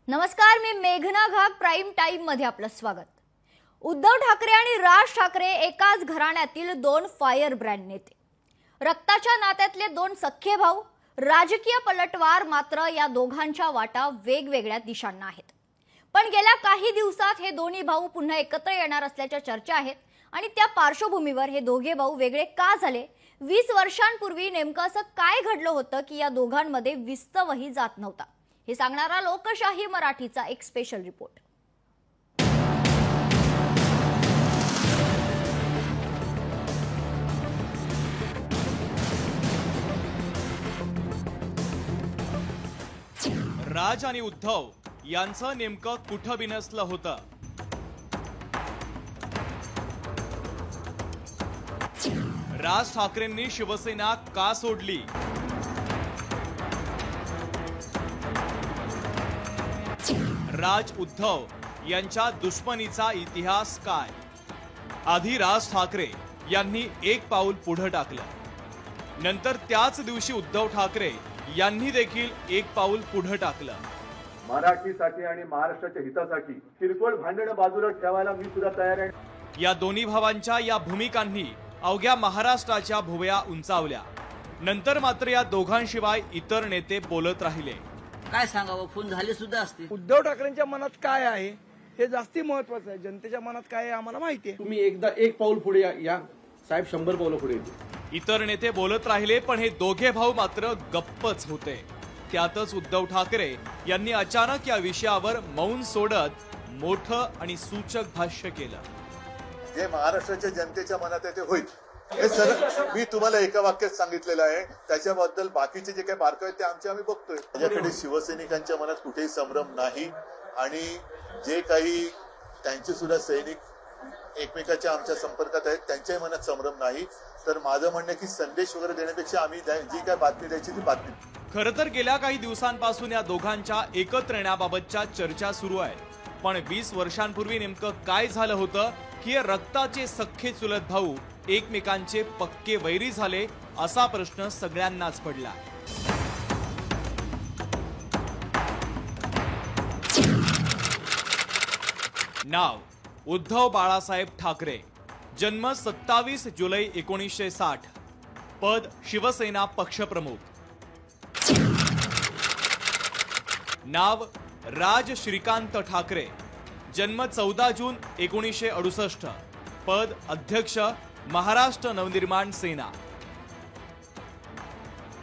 नमस्कार, मी मेघना Ghag. Prime time मध्ये आपलं स्वागत. उद्धव ठाकरे आणि राज ठाकरे एकाच घराण्यातील दोन फायर ब्रँड नेते, रक्ताच्या नात्यातले दोन सख्खे भाऊ. राजकीय पलटवार मात्र या दोघांच्या वाटा वेगवेगळ्या दिशांना आहेत. पण गेल्या काही दिवसात हे दोन्ही भाऊ पुन्हा एकत्र येणार असल्याच्या चर्चा आहेत आणि त्या पार्श्वभूमीवर हे दोघे भाऊ वेगळे का झाले, 20 वर्षांपूर्वी नेमकं असं काय घडलं होतं की या दोघांमध्ये विस्तवही जात नव्हता, हे सांगणारा लोकशाही मराठीचा एक स्पेशल रिपोर्ट. राज आणि उद्धव यांचं नेमकं कुठं बिनसलं होतं? राज ठाकरेंनी शिवसेना का सोडली? राज उद्धव यांच्या दुश्मनीचा इतिहास काय? आधी राज ठाकरे यांनी एक पाऊल पुढे टाकलं, नंतर त्याच दिवशी उद्धव ठाकरे यांनी देखील एक पाऊल पुढे टाकलं. मराठीसाठी आणि महाराष्ट्राच्या हितासाठी किरकोळ भांडण बाजूला ठेवायला मी सुद्धा तयार आहे. या दोन्ही भावांच्या या भूमिकांनी अवघ्या महाराष्ट्राच्या भुवया उंचावल्या. नंतर मात्र या दोघांशिवाय इतर नेते बोलत राहिले. काय सांगावं, फोन झाले सुद्धा असते. उद्धव ठाकरेंच्या मनात काय आहे हे जास्ती महत्वाचं आहे. जनतेच्या मनात काय आहे आम्हाला माहिती आहे. तुम्ही एकदा एक पाऊल पुढे या साहेब 100 पावलं पुढे येतील. इतर नेते बोलत राहिले, पण हे दोघे भाऊ मात्र गप्पच होते. त्यातच उद्धव ठाकरे यांनी अचानक या विषयावर मौन सोडत मोठं आणि सूचक भाष्य केलं. जे महाराष्ट्राच्या जनतेच्या मनात आहे ते होईल, हे सर मी तुम्हाला एका वाक्यात सांगितलेलं आहे. त्याच्याबद्दल बाकीचे जे काही बारकावे आहेत ते आम्ही बघतोय. माझ्याकडे शिवसैनिकांच्या मनात कुठेही संभ्रम नाही आणि जे काही त्यांचे सुद्धा सैनिक एकमेकाच्या आमच्या संपर्कात आहेत त्यांच्याही मनात संभ्रम नाही. तर माझं म्हणणं की संदेश वगैरे देण्यापेक्षा आम्ही जी काय बातमी द्यायची ती बातमी. खरं तर गेल्या काही दिवसांपासून या दोघांच्या एकत्र येण्याबाबतच्या चर्चा सुरू आहे. पण 20 वर्षांपूर्वी नेमकं काय झालं होतं की हे रक्ताचे सख्खे चुलत भाऊ एकमेकांचे पक्के वैरी झाले, असा प्रश्न सगळ्यांनाच पडला. नाव उद्धव बाळासाहेब ठाकरे, जन्म 27 जुलै 1960, पद शिवसेना पक्षप्रमुख. नाव राज श्रीकांत ठाकरे, जन्म 14 जून 1968, पद अध्यक्ष महाराष्ट्र नवनिर्माण सेना.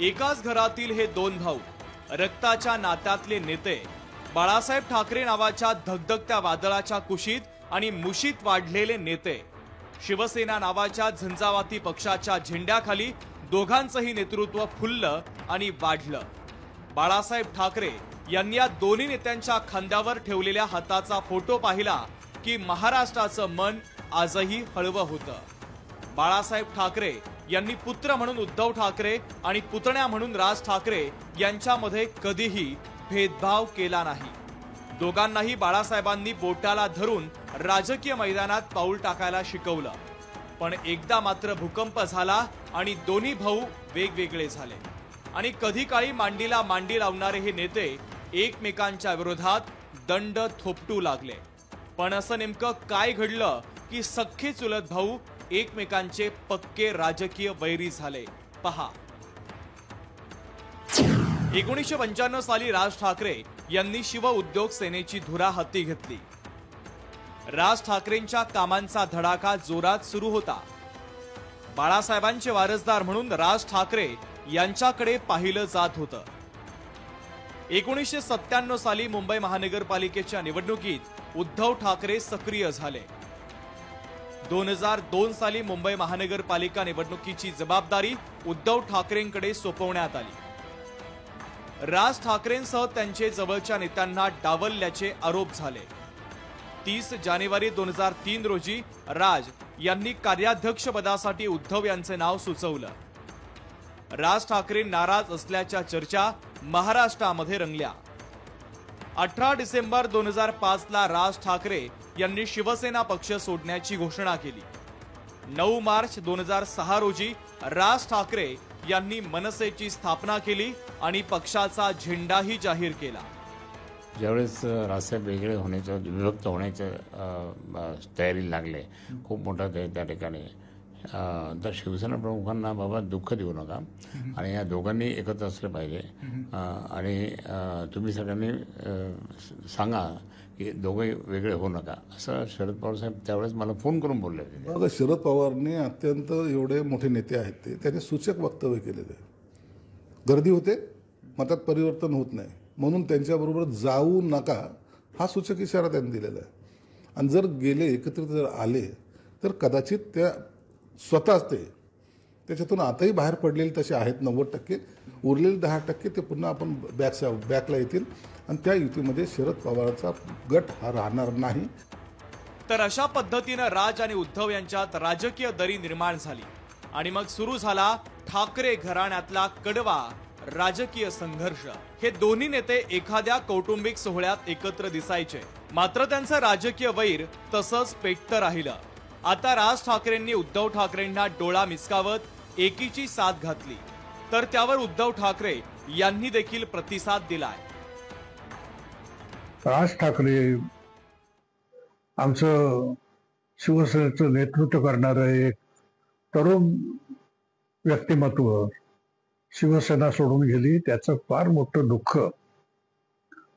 एकाच घरातील हे दोन भाऊ, रक्ताच्या नात्यातले नेते. बाळासाहेब ठाकरे नावाच्या धगधगत्या वादळाच्या कुशीत आणि मुशीत वाढलेले नेते. शिवसेना नावाच्या झंझावाती पक्षाच्या झेंड्याखाली दोघांचंही नेतृत्व फुललं आणि वाढलं. बाळासाहेब ठाकरे यांनी या दोन्ही नेत्यांच्या खांद्यावर ठेवलेल्या हाताचा फोटो पाहिला की महाराष्ट्राचं मन आजही हळवं होतं. बाळासाहेब ठाकरे यांनी पुत्र म्हणून उद्धव ठाकरे आणि पुतण्या म्हणून राज ठाकरे यांच्यामध्ये कधीही भेदभाव केला नाही. दोघांनाही बाळासाहेबांनी बोटाला धरून राजकीय मैदानात पाऊल टाकायला शिकवलं. पण एकदा मात्र भूकंप झाला आणि दोन्ही भाऊ वेगवेगळे झाले आणि कधी काळी मांडीला मांडी लावणारे हे नेते एकमेकांच्या विरोधात दंड थोपटू लागले. पण असं नेमकं काय घडलं की सख्खे चुलत भाऊ एकमेकांचे पक्के राजकीय वैरी झाले? पहा. 1995 साली राज ठाकरे यांनी शिव उद्योग सेनेची धुरा हाती घेतली. राज ठाकरेंच्या कामांचा धडाका जोरात सुरू होता. बाळासाहेबांचे वारसदार म्हणून राज ठाकरे यांच्याकडे पाहिलं जात होतं. 1997 साली मुंबई महानगरपालिकेच्या निवडणुकीत उद्धव ठाकरे सक्रिय झाले. 2002 साली मुंबई महानगरपालिका निवडणुकीची जबाबदारी उद्धव ठाकरेंकडे सोपवण्यात आली. राज ठाकरेंसह त्यांचे जवळच्या नेत्यांना डावलल्याचे आरोप झाले. 30 जानेवारी 2003 रोजी राज यांनी कार्याध्यक्ष पदासाठी उद्धव यांचे नाव सुचवलं. राज ठाकरे नाराज असल्याच्या चर्चा महाराष्ट्रामध्ये रंगल्या. 18 डिसेंबर 2005 ला राज ठाकरे यांनी शिवसेना पक्ष सोडण्याची घोषणा केली. 9 मार्च 2006 रोजी राज ठाकरे यांनी मनसेची स्थापना केली आणि पक्षाचा झेंडाही जाहीर केला. ज्यावेळेस राजसाहेब वेगळे होण्याचं विभक्त होण्याचं तयारी लागले, खूप मोठा त्या ठिकाणी तर शिवसेना प्रमुखांना बाबा दुःख देऊ नका आणि या दोघांनी एकत्र असलं पाहिजे आणि तुम्ही सगळ्यांनी सांगा की दोघंही वेगळे होऊ नका असं शरद पवार साहेब त्यावेळेस मला फोन करून बोलले होते. बघा, शरद पवारने अत्यंत एवढे मोठे नेते आहेत त्यांनी सूचक वक्तव्य केलेलं आहे. गर्दी होते, मतात परिवर्तन होत नाही, म्हणून त्यांच्याबरोबर जाऊ नका हा सूचक इशारा त्यांनी दिलेला आहे. आणि जर गेले एकत्रित जर आले तर कदाचित त्या स्वतःच त्याच्यातून आताही बाहेर पडलेले तसे आहेत 90%. उरलेले 10% ते पुन्हा आपण बॅकला येतील आणि त्या युतीमध्ये शरद पवारांचा गट हा राहणार नाही. तर अशा पद्धतीनं राज आणि उद्धव यांच्यात राजकीय दरी निर्माण झाली आणि मग सुरू झाला ठाकरे घराण्यातला कडवा राजकीय संघर्ष. हे दोन्ही नेते एखाद्या कौटुंबिक सोहळ्यात एकत्र दिसायचे, मात्र त्यांचं राजकीय वैर तसंच पेटतं राहिलं. आता राज ठाकरेंनी उद्धव ठाकरेंना डोळा मिसकावत एकीची साथ घातली, तर त्यावर उद्धव ठाकरे यांनी देखील प्रतिसाद दिलाय. राज ठाकरे आमचं शिवसेनेचं नेतृत्व करणारं एक तरुण व्यक्तिमत्व शिवसेना सोडून गेली, त्याचं फार मोठं दुःख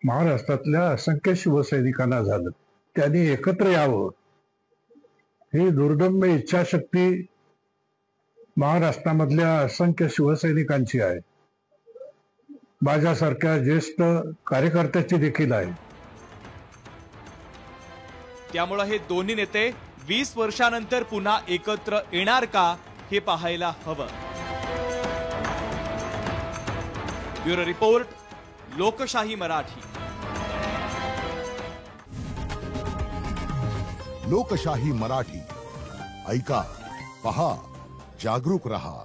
महाराष्ट्रातल्या असंख्य शिवसैनिकांना झालं. त्यांनी एकत्र यावं ही दुर्दम्य इच्छाशक्ती महाराष्ट्रामधल्या असंख्य शिवसैनिकांची आहे, माझ्यासारख्या ज्येष्ठ कार्यकर्त्याची देखील आहे. त्यामुळे हे दोन्ही नेते 20 वर्षानंतर पुन्हा एकत्र येणार का हे पाहायला हवं. ब्युरो रिपोर्ट, लोकशाही मराठी. लोकशाही मराठी ऐका, पहा, जागरूक रहा.